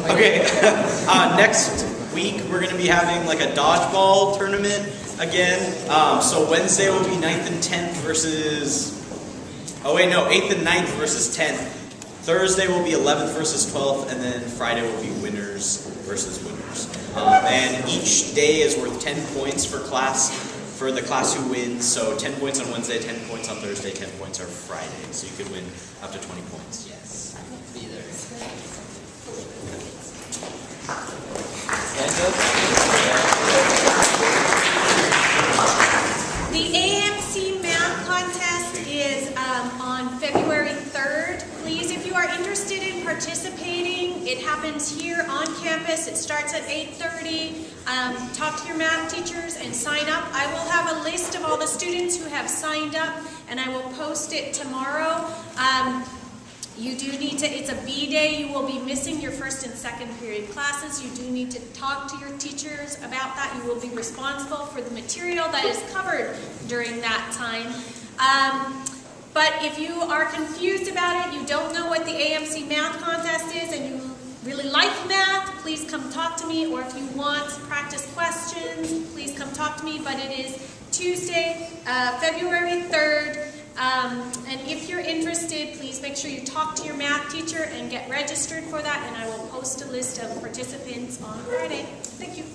Okay, next week we're going to be having like a dodgeball tournament again. So Wednesday will be 9th and 10th versus... Oh wait, no, 8th and 9th versus 10th. Thursday will be 11th versus 12th, and then Friday will be winners versus winners. And each day is worth 10 points for the class who wins. So 10 points on Wednesday, 10 points on Thursday, 10 points on Friday. So you could win up to 20 points. Yes, be there. The AMC math contest is on February 3rd. Please, if you are interested in participating, it happens here on campus. It starts at 8:30. Talk to your math teachers and sign up. I will have a list of all the students who have signed up, and I will post it tomorrow. You do need to, it's a B day, you will be missing your first and second period classes. You do need to talk to your teachers about that. You will be responsible for the material that is covered during that time. But if you are confused about it, you don't know what the AMC math contest is, and you really like math, please come talk to me. Or if you want practice questions, please come talk to me. But it is Tuesday, February 3rd. And if you're interested, please make sure you talk to your math teacher and get registered for that, and I will post a list of participants on Friday. Thank you.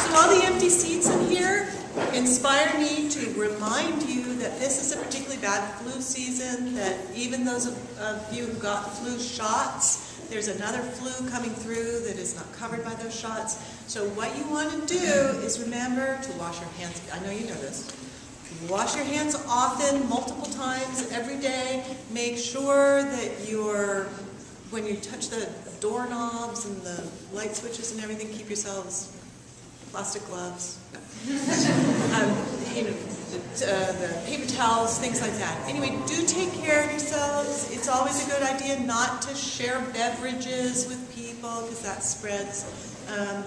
So all the empty seats in here inspire me to remind you that this is a particularly bad flu season, that even those of you who got flu shots, there's another flu coming through that is not covered by those shots. So what you want to do is remember to wash your hands. I know you know this. Wash your hands often, multiple times every day. Make sure that when you touch the doorknobs and the light switches and everything, keep yourselves plastic gloves. The paper towels, things like that. Anyway, do take care of yourselves. It's always a good idea not to share beverages with people because that spreads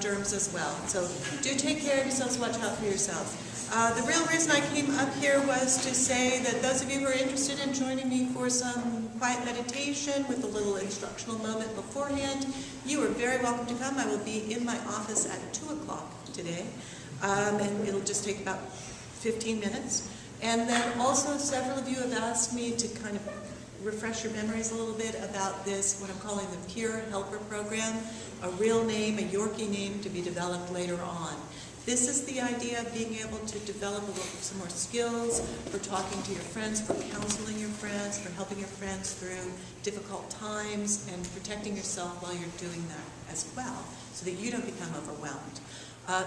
germs as well. So do take care of yourselves. Watch out for yourselves. The real reason I came up here was to say that those of you who are interested in joining me for some quiet meditation with a little instructional moment beforehand, you are very welcome to come. I will be in my office at 2 o'clock today, and it'll just take about 15 minutes. And then also several of you have asked me to kind of refresh your memories a little bit about this, what I'm calling the Peer Helper Program, a real name, a Yorkie name to be developed later on. This is the idea of being able to develop some more skills for talking to your friends, for counseling your friends, for helping your friends through difficult times, and protecting yourself while you're doing that as well, so that you don't become overwhelmed.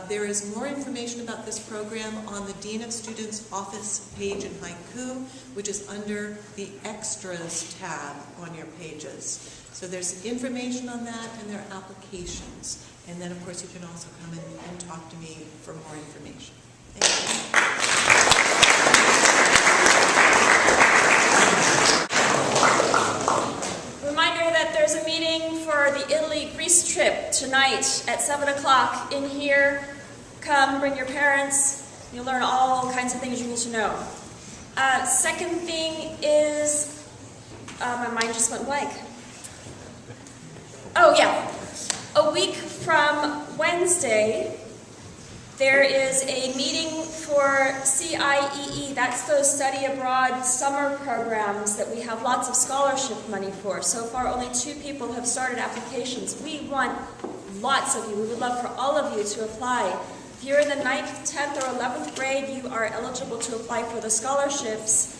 There is more information about this program on the Dean of Students office page in Haiku, which is under the Extras tab on your pages. So there's information on that, and there are applications. And then, of course, you can also come in and talk to me for more information. Thank you. Reminder that there's a meeting for the Italy-Greece trip tonight at 7 o'clock in here. Come, bring your parents. You'll learn all kinds of things you need to know. Second thing is, my mind just went blank. Oh, yeah. A week from Wednesday, there is a meeting for CIEE. That's those study abroad summer programs that we have lots of scholarship money for. So far, only 2 people have started applications. We want lots of you. We would love for all of you to apply. If you're in the 9th, 10th, or 11th grade, you are eligible to apply for the scholarships.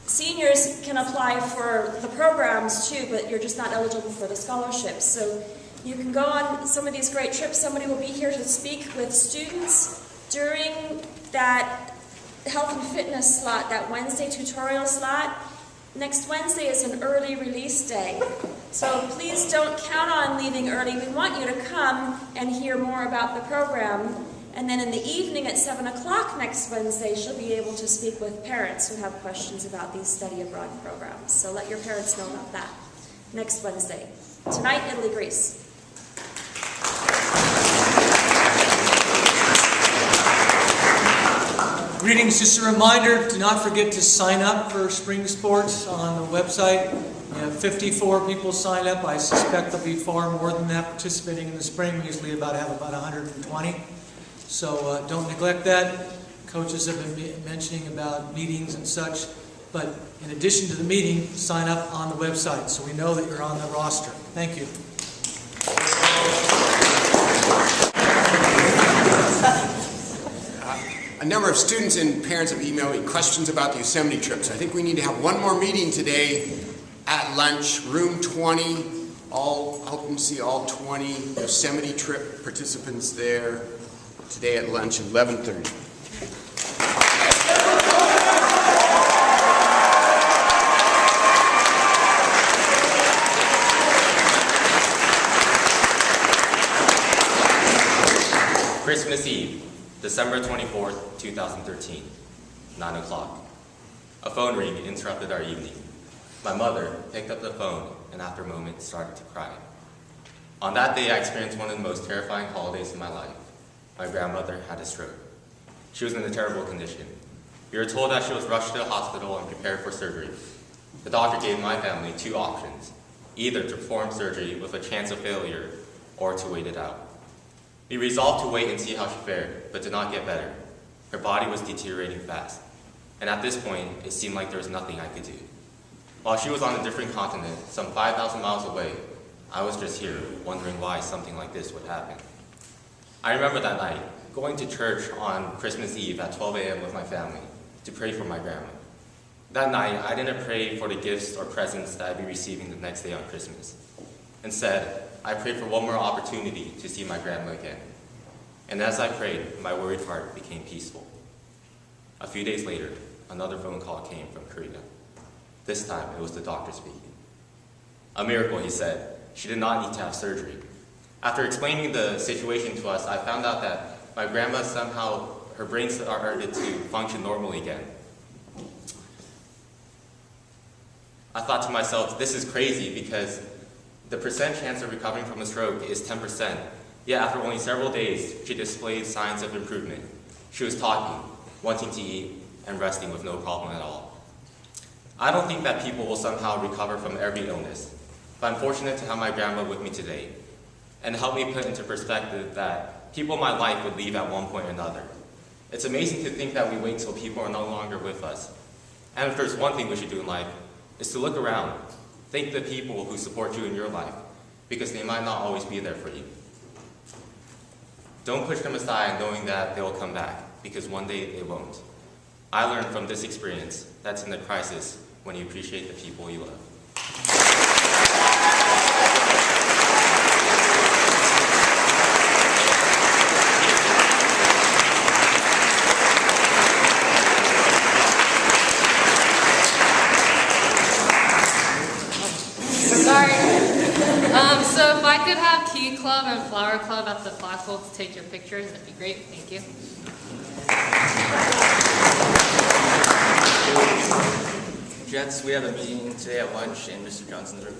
Seniors can apply for the programs too, but you're just not eligible for the scholarships. So you can go on some of these great trips. Somebody will be here to speak with students during that health and fitness slot, that Wednesday tutorial slot. Next Wednesday is an early release day. So please don't count on leaving early. We want you to come and hear more about the program. And then in the evening at 7 o'clock next Wednesday, she'll be able to speak with parents who have questions about these study abroad programs. So let your parents know about that next Wednesday. Tonight, Italy, Greece. Greetings, just a reminder, do not forget to sign up for spring sports on the website. We have 54 people signed up. I suspect there'll be far more than that participating in the spring. We usually have about 120. So don't neglect that. Coaches have been mentioning about meetings and such. But in addition to the meeting, sign up on the website so we know that you're on the roster. Thank you. A number of students and parents have emailed me questions about the Yosemite trip. So I think we need to have one more meeting today at lunch, room 20. Hoping to see all 20 Yosemite trip participants there today at lunch at 11:30. Christmas Eve, December 24th, 2013, 9 o'clock. A phone ring interrupted our evening. My mother picked up the phone and after a moment started to cry. On that day, I experienced one of the most terrifying holidays of my life. My grandmother had a stroke. She was in a terrible condition. We were told that she was rushed to the hospital and prepared for surgery. The doctor gave my family two options, either to perform surgery with a chance of failure or to wait it out. We resolved to wait and see how she fared, but did not get better. Her body was deteriorating fast, and at this point, it seemed like there was nothing I could do. While she was on a different continent, some 5,000 miles away, I was just here, wondering why something like this would happen. I remember that night, going to church on Christmas Eve at 12 a.m. with my family to pray for my grandma. That night, I didn't pray for the gifts or presents that I'd be receiving the next day on Christmas. Instead, I prayed for one more opportunity to see my grandma again. And as I prayed, my worried heart became peaceful. A few days later, another phone call came from Korea. This time, it was the doctor speaking. A miracle, he said. She did not need to have surgery. After explaining the situation to us, I found out that my grandma somehow, her brain started to function normally again. I thought to myself, this is crazy because the percent chance of recovering from a stroke is 10%. Yet after only several days, she displayed signs of improvement. She was talking, wanting to eat, and resting with no problem at all. I don't think that people will somehow recover from every illness, but I'm fortunate to have my grandma with me today and help me put into perspective that people in my life would leave at one point or another. It's amazing to think that we wait until people are no longer with us. And if there's one thing we should do in life, is to look around. Thank the people who support you in your life, because they might not always be there for you. Don't push them aside knowing that they will come back, because one day they won't. I learned from this experience that's in the crisis when you appreciate the people you love. So if I could have Key Club and Flower Club at the flagpole to take your pictures, that'd be great. Thank you. Jets, we have a meeting today at lunch in Mr. Johnson's room.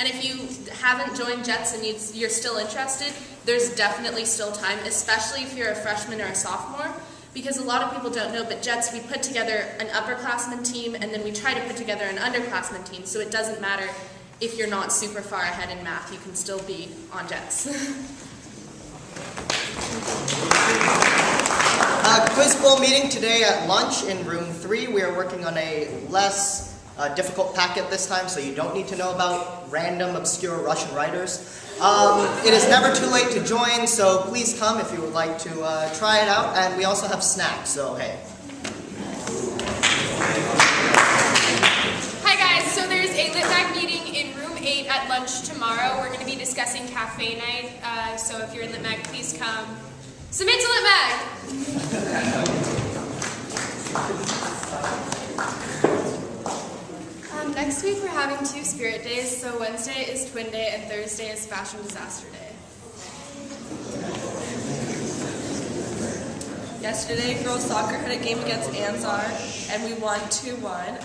And if you haven't joined Jets and you're still interested, there's definitely still time, especially if you're a freshman or a sophomore, because a lot of people don't know, but Jets, we put together an upperclassmen team, and then we try to put together an underclassmen team, so it doesn't matter if you're not super far ahead in math, you can still be on Jets. Quiz Bowl meeting today at lunch in room 3. We are working on a less difficult packet this time, so you don't need to know about random, obscure Russian writers. It is never too late to join, so please come if you would like to try it out. And we also have snacks, so hey. Hi guys, so there's a Lit Mag meeting in room 8 at lunch tomorrow. We're going to be discussing cafe night, so if you're in Lit Mag, please come. Submit to Lit Mag! Next week we're having 2 spirit days, so Wednesday is Twin Day and Thursday is Fashion Disaster Day. Yesterday, girls soccer had a game against Ansar, and we won 2-1.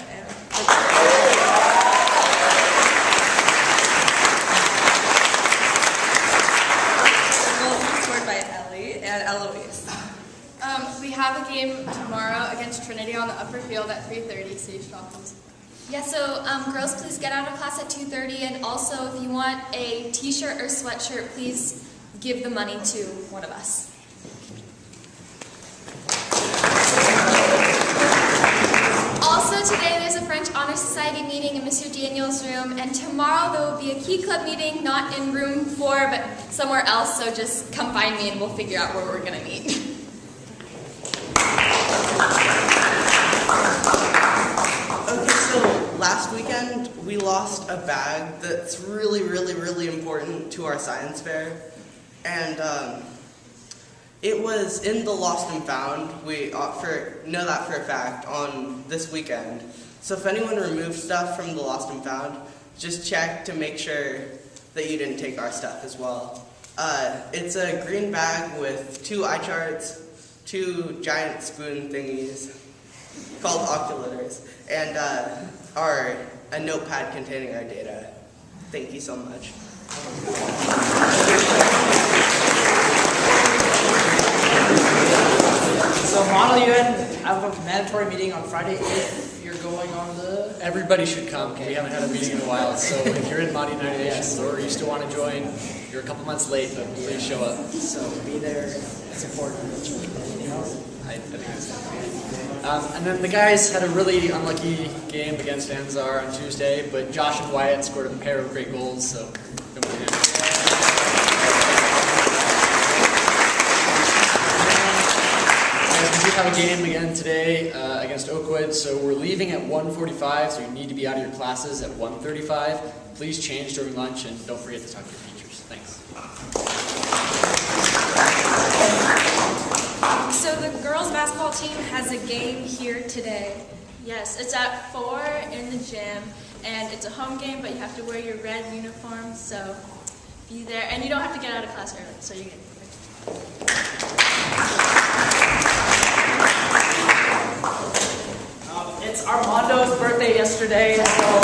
Goals were scored by Ellie and Eloise. We have a game tomorrow upper field at 3:30, so you should all come. Yeah, so girls, please get out of class at 2:30, and also if you want a t-shirt or sweatshirt, please give the money to one of us. Also today there's a French Honor Society meeting in Mr. Daniel's room, and tomorrow there will be a Key Club meeting, not in room 4, but somewhere else, so just come find me and we'll figure out where we're gonna meet. Okay, so last weekend we lost a bag that's really, really, really important to our science fair. And it was in the Lost and Found. We know that for a fact on this weekend. So if anyone removed stuff from the Lost and Found, just check to make sure that you didn't take our stuff as well. It's a green bag with 2 eye charts, 2 giant spoon thingies called oculiters, and a notepad containing our data. Thank you so much. So Model UN, I have a mandatory meeting on Friday if you're going on the... Everybody should come. Okay. We haven't had a meeting in a while, so if you're in Model United Nations or you still want to join, you're a couple months late, but please show up. So be there, it's important. I think it's and then the guys had a really unlucky game against Anzar on Tuesday, but Josh and Wyatt scored a pair of great goals, so good for them. We do have a game again today against Oakwood, so we're leaving at 1:45, so you need to be out of your classes at 1:35. Please change during lunch, and don't forget to talk to your teachers. Thanks. So the girls' basketball team has a game here today. Yes, it's at 4 in the gym, and it's a home game, but you have to wear your red uniform, so be there. And you don't have to get out of class early, so you're good. It's Armando's birthday yesterday, so